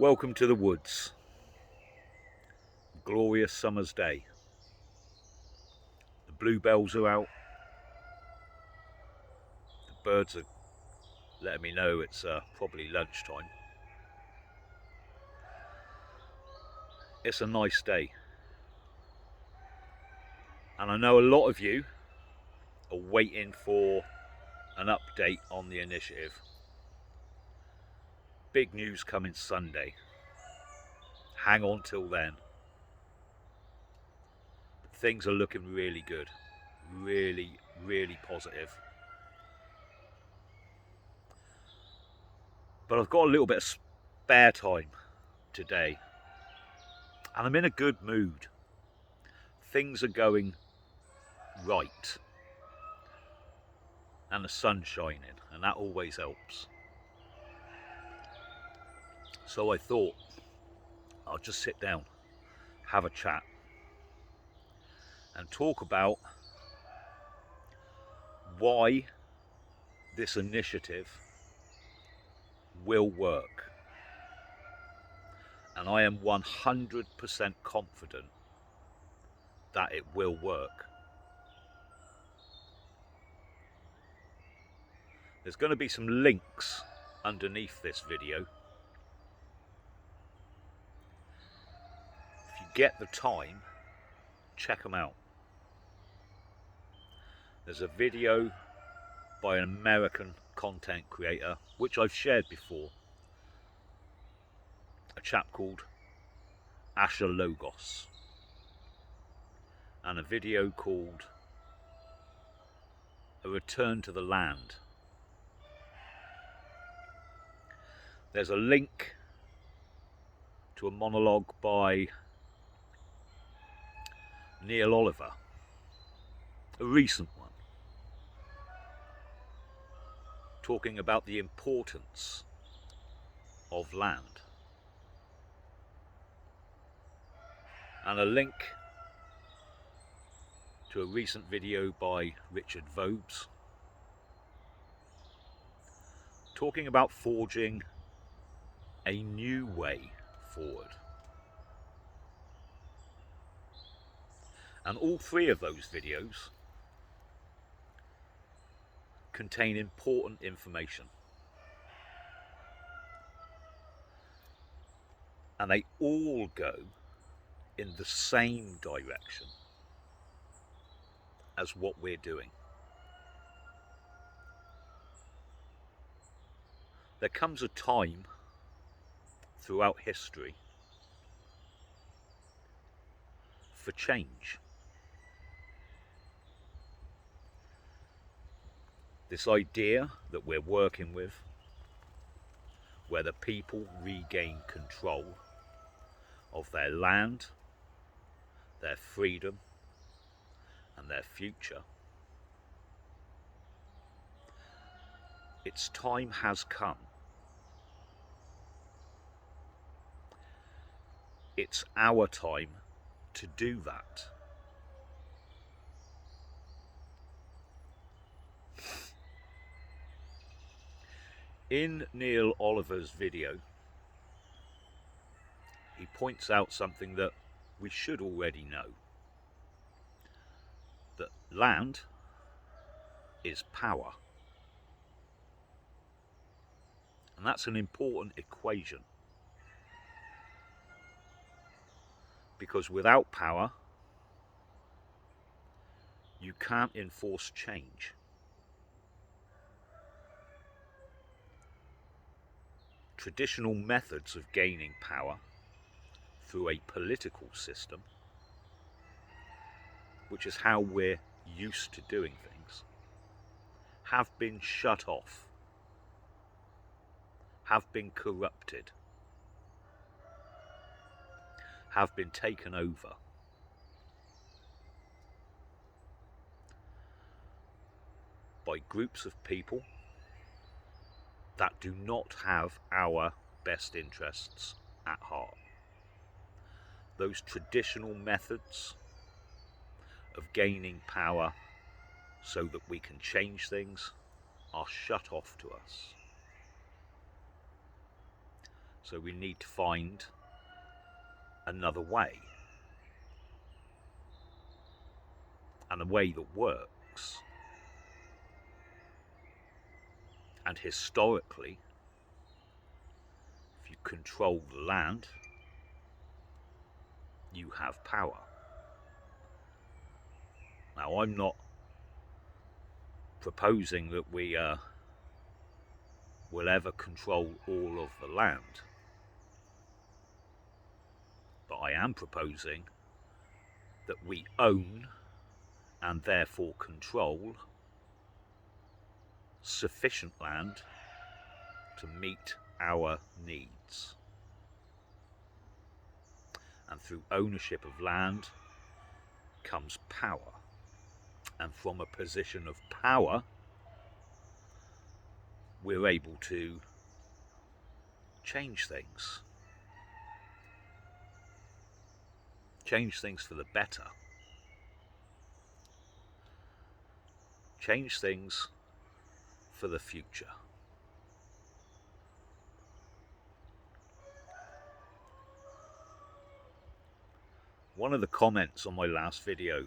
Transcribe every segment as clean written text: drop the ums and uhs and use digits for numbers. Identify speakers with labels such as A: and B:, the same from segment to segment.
A: Welcome to the woods. Glorious summer's day. The bluebells are out. The birds are letting me know it's probably lunchtime. It's a nice day. And I know a lot of you are waiting for an update on the initiative. Big news coming Sunday. Hang on till then. Things are looking really good. Really, really positive. But I've got a little bit of spare time today. And I'm in a good mood. Things are going right. And the sun's shining, and that always helps. So I thought I'll just sit down, have a chat, and talk about why this initiative will work. And I am 100% confident that it will work. There's going to be some links underneath this video. If you get the time, check them out. There's a video by an American content creator, which I've shared before. A chap called Asha Logos. And a video called A Return to the Land. There's a link to a monologue by Neil Oliver, a recent one, talking about the importance of land. And a link to a recent video by Richard Vobes, talking about forging a new way forward. And all three of those videos contain important information. And they all go in the same direction as what we're doing. There comes a time throughout history for change. This idea that we're working with, where the people regain control of their land, their freedom, and their future. Its time has come. It's our time to do that. In Neil Oliver's video, he points out something that we should already know. That land is power. And that's an important equation. Because without power, you can't enforce change. Traditional methods of gaining power through a political system, which is how we're used to doing things, have been shut off, have been corrupted, have been taken over. By groups of people that do not have our best interests at heart. Those traditional methods of gaining power so that we can change things are shut off to us. So we need to find another way, and a way that works. And historically, if you control the land, you have power. Now, I'm not proposing that we will ever control all of the land, but I am proposing that we own and therefore control sufficient land to meet our needs. And through ownership of land comes power. And from a position of power, we're able to change things. Change things for the better. Change things for the future. One of the comments on my last video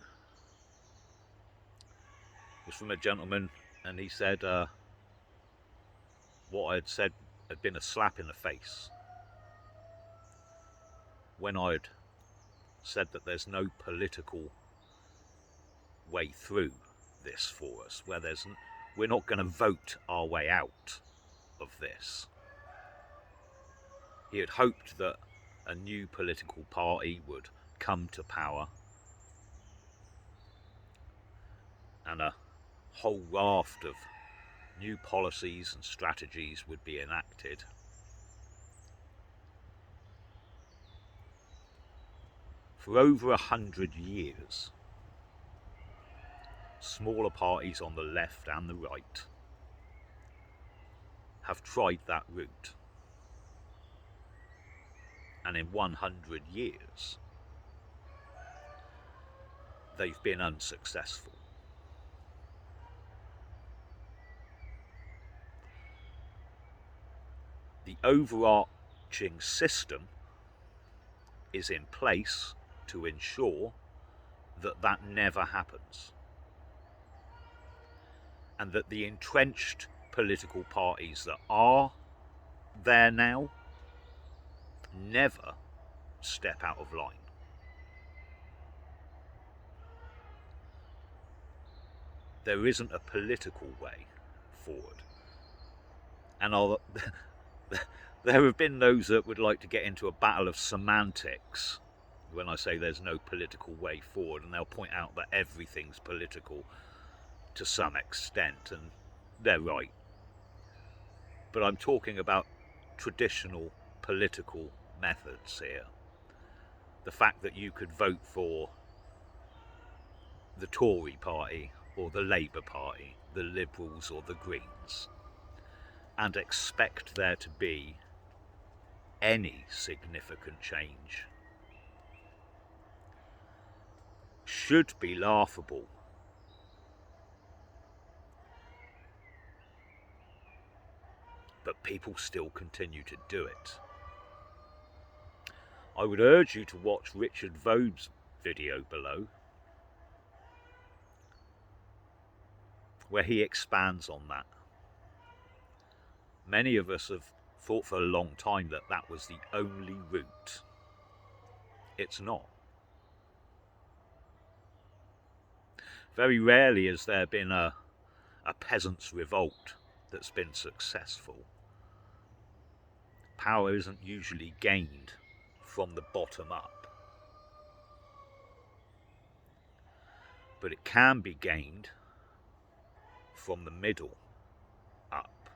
A: was from a gentleman, and he said what I had said had been a slap in the face when I'd said that there's no political way through this for us, where we're not going to vote our way out of this. He had hoped that a new political party would come to power and a whole raft of new policies and strategies would be enacted. For over 100 years, smaller parties on the left and the right have tried that route. And in 100 years, they've been unsuccessful. The overarching system is in place to ensure that that never happens, and that the entrenched political parties that are there now never step out of line. There isn't a political way forward. And there have been those that would like to get into a battle of semantics when I say there's no political way forward, and they'll point out that everything's political to some extent, and they're right. But I'm talking about traditional political methods here. The fact that you could vote for the Tory party or the Labour Party, the Liberals or the Greens, and expect there to be any significant change should be laughable. But people still continue to do it. I would urge you to watch Richard Vobes' video below, where he expands on that. Many of us have thought for a long time that that was the only route. It's not. Very rarely has there been a peasants' revolt that's been successful. Power isn't usually gained from the bottom up, but it can be gained from the middle up.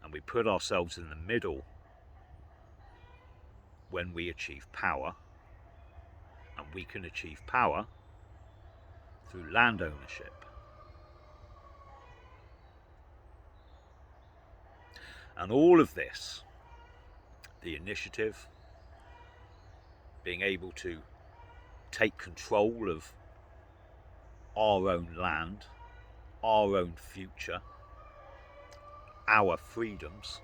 A: And we put ourselves in the middle when we achieve power, and we can achieve power through land ownership. And all of this, the initiative, being able to take control of our own land, our own future, our freedoms,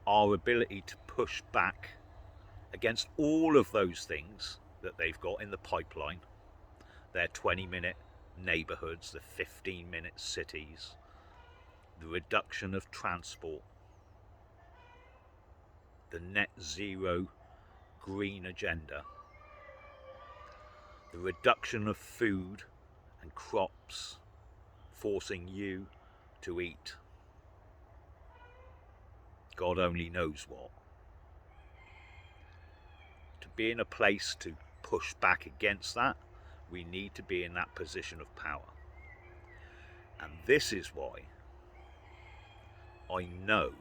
A: our ability to push back against all of those things that they've got in the pipeline, their 20-minute neighbourhoods, the 15-minute cities, the reduction of transport, the net zero green agenda, the reduction of food and crops, forcing you to eat God only knows what. To be in a place to push back against that, we need to be in that position of power. And this is why I know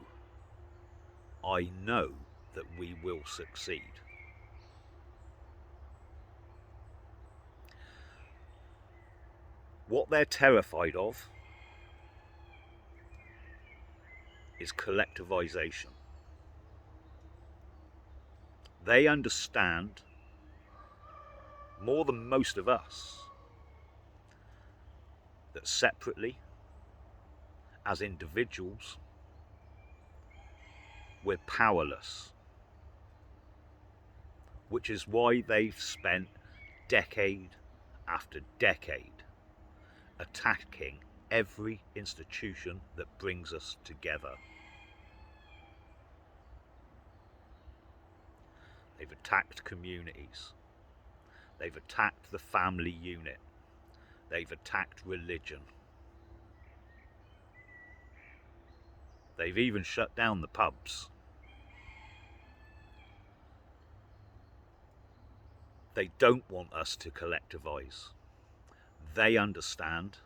A: that we will succeed. What they're terrified of is collectivization. They understand more than most of us that separately, as individuals, we're powerless, which is why they've spent decade after decade attacking every institution that brings us together. They've attacked communities. They've attacked the family unit. They've attacked religion. They've even shut down the pubs. They don't want us to collectivise. They understand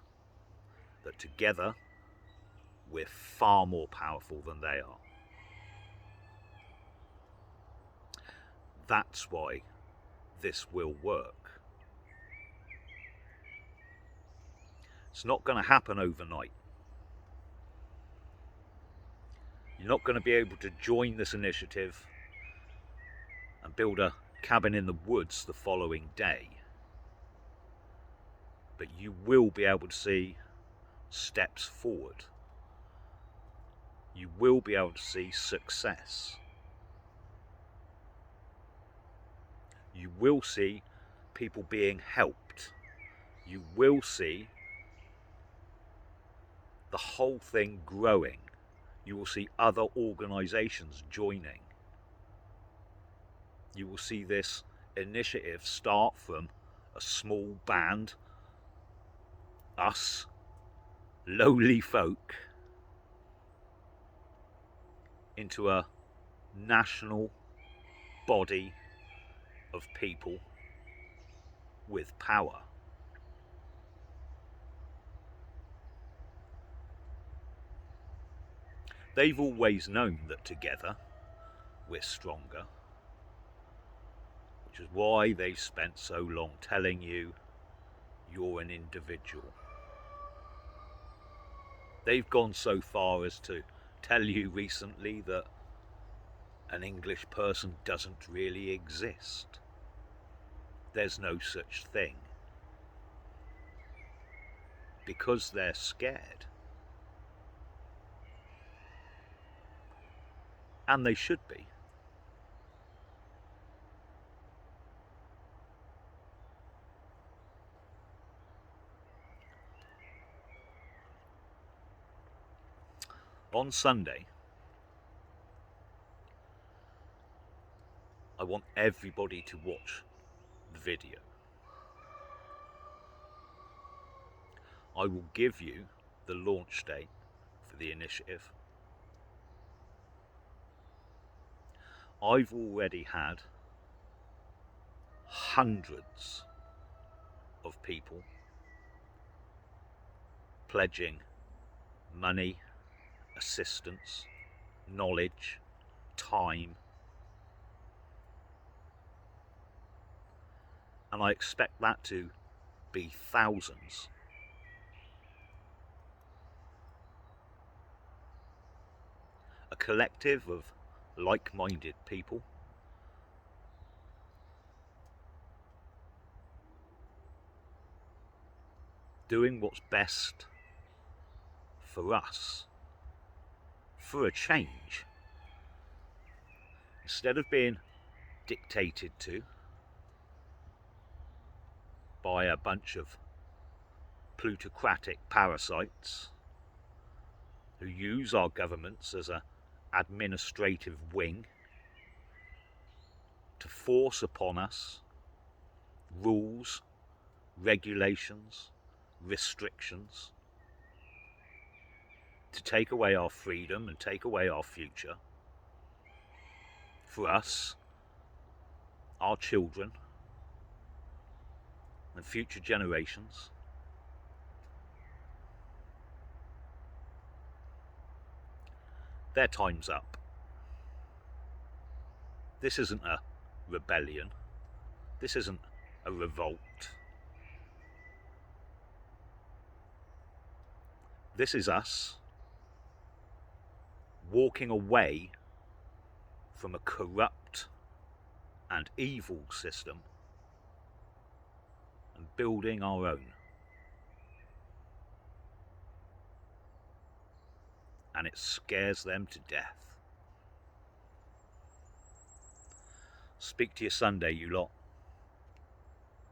A: that together we're far more powerful than they are. That's why this will work. It's not going to happen overnight. You're not going to be able to join this initiative and build a cabin in the woods the following day. But you will be able to see steps forward. You will be able to see success. You will see people being helped. You will see the whole thing growing. You will see other organisations joining. You will see this initiative start from a small band, us, lowly folk, into a national body of people with power. They've always known that together we're stronger, which is why they've spent so long telling you you're an individual. They've gone so far as to tell you recently that an English person doesn't really exist. There's no such thing. Because they're scared. And they should be. On Sunday, I want everybody to watch the video. I will give you the launch date for the initiative. I've already had hundreds of people pledging money, assistance, knowledge, time, and I expect that to be thousands. A collective of like-minded people doing what's best for us, for a change. Instead of being dictated to by a bunch of plutocratic parasites who use our governments as an administrative wing to force upon us rules, regulations, restrictions, to take away our freedom and take away our future. For us, our children, and future generations. Their time's up. This isn't a rebellion. This isn't a revolt. This is us walking away from a corrupt and evil system and building our own. And it scares them to death. Speak to you Sunday, you lot.